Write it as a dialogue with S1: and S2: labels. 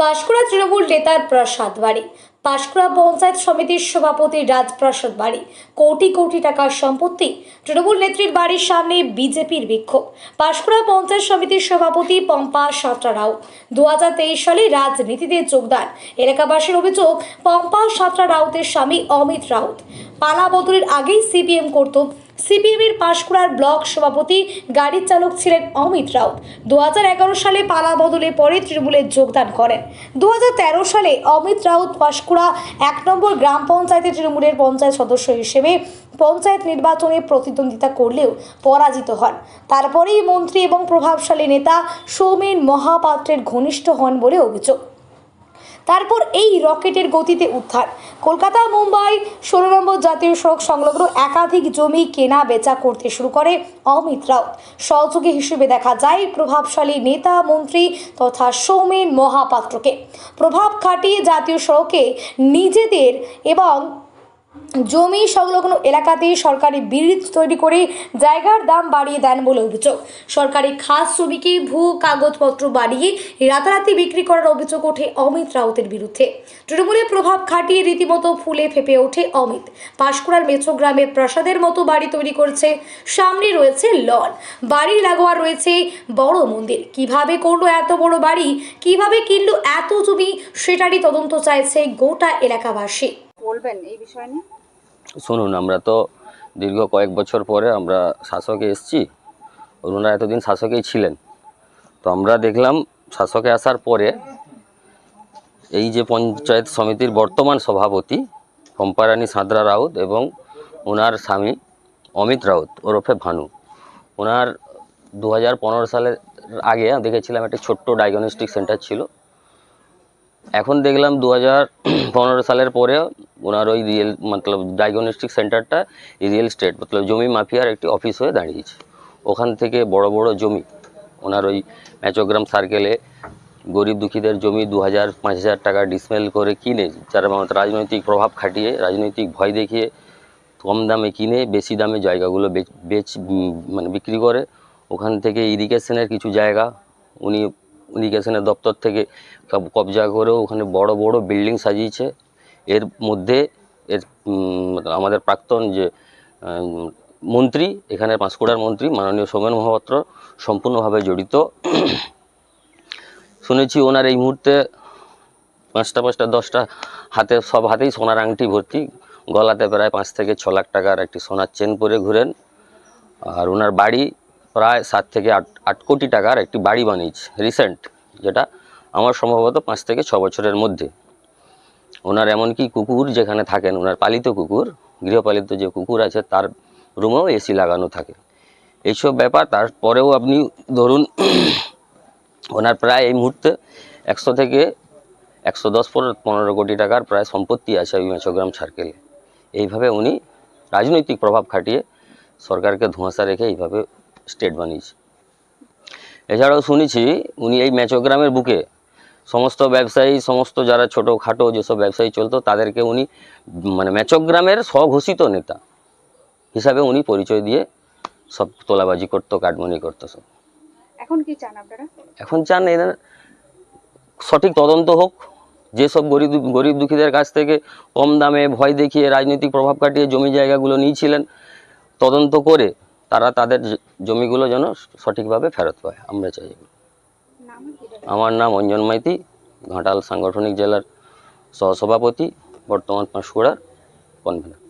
S1: পাঁশকুড়া তৃণমূল নেতার প্রাসাদ বাড়ি। পাঁশকুড়া পঞ্চায়েত সমিতির সভাপতি রাজপ্রাসাদ বাড়ি, কোটি কোটি টাকার সম্পত্তি। তৃণমূল নেত্রীর বাড়ির সামনে বিজেপির বিক্ষোভ। পাঁশকুড়া পঞ্চায়েত সমিতির সভাপতি পম্পা সাঁতরা রাউত 2023 সালে রাজনীতিতে যোগদান। এলাকাবাসীর অভিযোগ, পম্পা সাঁতরা রাউতের স্বামী অমিত রাউত পালা বদলের আগেই সিপিএম করত। সিপিএমের পাঁশকুড়ার ব্লক সভাপতি গাড়ির চালক ছিলেন অমিত রাউত। 2011 সালে পালা বদলে পরে তৃণমূলে যোগদান করেন। 2013 সালে অমিত রাউত পাঁশকুড়া 1 নম্বর গ্রাম পঞ্চায়েতে তৃণমূলের পঞ্চায়েত সদস্য হিসেবে পঞ্চায়েত নির্বাচনে প্রতিদ্বন্দ্বিতা করলেও পরাজিত হন। তারপরেই মন্ত্রী এবং প্রভাবশালী নেতা সৌমেন মহাপাত্রের ঘনিষ্ঠ হন বলে অভিযোগ। তারপর এই রকেটের গতিতে উদ্ধার। কলকাতা মুম্বাই 16 নম্বর জাতীয় সড়ক সংলগ্ন একাধিক জমি কেনা বেচা করতে শুরু করে অমিত রাউত। সহযোগী হিসেবে দেখা যায় প্রভাবশালী নেতা মন্ত্রী তথা সৌমেন মহাপাত্রকে। প্রভাব খাটিয়ে জাতীয় সড়কে নিজেদের এবং জমি সংলগ্ন এলাকাতে সরকারি ব্রিজ তৈরি করে জায়গার দাম বাড়িয়ে দেন বলে অভিযোগ। সরকারি খাস জমিকে ভুয়ো কাগজপত্র বাড়িয়ে রাতারাতি বিক্রি করার অভিযোগ ওঠে অমিত রাউতের বিরুদ্ধে। তৃণমূলের প্রভাব খাটিয়ে রীতিমতো ফুলে ফেপে ওঠে অমিত। পাঁশকুড়ার মেছো গ্রামের প্রাসাদের মতো বাড়ি তৈরি করেছে। সামনে রয়েছে লন, বাড়ির লাগোয়া রয়েছে বড় মন্দির। কিভাবে করলো এত বড় বাড়ি, কিভাবে কিনলো এত জমি, সেটারই তদন্ত চাইছে গোটা এলাকাবাসী।
S2: বলবেন এই বিষয় নিয়ে?
S3: শুনুন, আমরা তো দীর্ঘ কয়েক বছর পরে আমরা শাসকে এসেছি। ওনারা এতদিন শাসকেই ছিলেন। তো আমরা দেখলাম শাসকে আসার পরে এই যে পঞ্চায়েত সমিতির বর্তমান সভাপতি পম্পারানী সাঁতরা রাউত এবং ওনার স্বামী অমিত রাউত ওরফে ভানু, ওনার 2015 সালের আগে দেখেছিলাম একটা ছোট্ট ডায়াগনস্টিক সেন্টার ছিল। এখন দেখলাম 2015 সালের পরে ওনার ওই ডায়াগনস্টিক সেন্টারটা রিয়েল এস্টেট জমি মাফিয়ার একটি অফিস হয়ে দাঁড়িয়েছে। ওখান থেকে বড় বড় জমি ওনার ওই মেচোগ্রাম সার্কেলে গরিব দুঃখীদের জমি 2000-5000 টাকা ডিসমেল করে কিনে, যারা রাজনৈতিক প্রভাব খাটিয়ে, রাজনৈতিক ভয় দেখিয়ে কম দামে কিনে বেশি দামে জায়গাগুলো বিক্রি করে। ওখান থেকে ইরিগেশনের কিছু জায়গা উনি ইরিগেশনের দপ্তর থেকে কবজা করেও ওখানে বড় বড় বিল্ডিং সাজিয়েছে। এর মধ্যে আমাদের প্রাক্তন যে মন্ত্রী, এখানে পাঁশকুড়ার মন্ত্রী মাননীয় সৌমেন মহাপাত্র সম্পূর্ণভাবে জড়িত। শুনেছি ওনার এই মুহূর্তে 5টা 10টা হাতেই সোনার আংটি ভর্তি, গলাতে প্রায় 5 থেকে 6 লাখ টাকার একটি সোনার চেন পরে ঘুরেন। আর ওনার বাড়ি প্রায় 7 থেকে 8 কোটি টাকার একটি বাড়ি বানিয়েছে রিসেন্ট, যেটা আমার সম্ভবত 5 থেকে 6 বছরের মধ্যে। ওনার এমনকি কুকুর যেখানে থাকেন, ওনার পালিত কুকুর, গৃহপালিত যে কুকুর আছে, তার রুমেও এসি লাগানো থাকে। এইসব ব্যাপার। তারপরেও আপনি ধরুন ওনার প্রায় এই মুহূর্তে 100 থেকে 110-15 কোটি টাকার প্রায় সম্পত্তি আছে ওই মেচোগ্রাম সার্কেলে। এইভাবে উনি রাজনৈতিক প্রভাব খাটিয়ে সরকারকে ধোঁয়াশা রেখে এইভাবে স্টেট বানিয়েছে। এছাড়াও শুনেছি উনি এই মেচোগ্রামের বুকে সমস্ত ব্যবসায়ী, সমস্ত যারা ছোটোখাটো যেসব ব্যবসায়ী চলতো, তাদেরকে উনি মেচোগ্রামের স্বঘোষিত নেতা হিসাবে উনি পরিচয় দিয়ে সব তোলাবাজি করতো, কাটমানি করতো সব।
S2: এখন কি চান আপনারা?
S3: এখন চান এদের সঠিক তদন্ত হোক। যেসব গরিব দুঃখীদের কাছ থেকে কম দামে ভয় দেখিয়ে রাজনৈতিক প্রভাব কাটিয়ে জমি জায়গাগুলো নিয়েছিলেন, তদন্ত করে তারা তাদের জমিগুলো যেন সঠিকভাবে ফেরত পায়, আমরা চাই। আমার নাম অঞ্জন মাইতি, ঘাটাল সাংগঠনিক জেলার সহসভাপতি, বর্তমান পাঁশকুড়ার কনভেনর।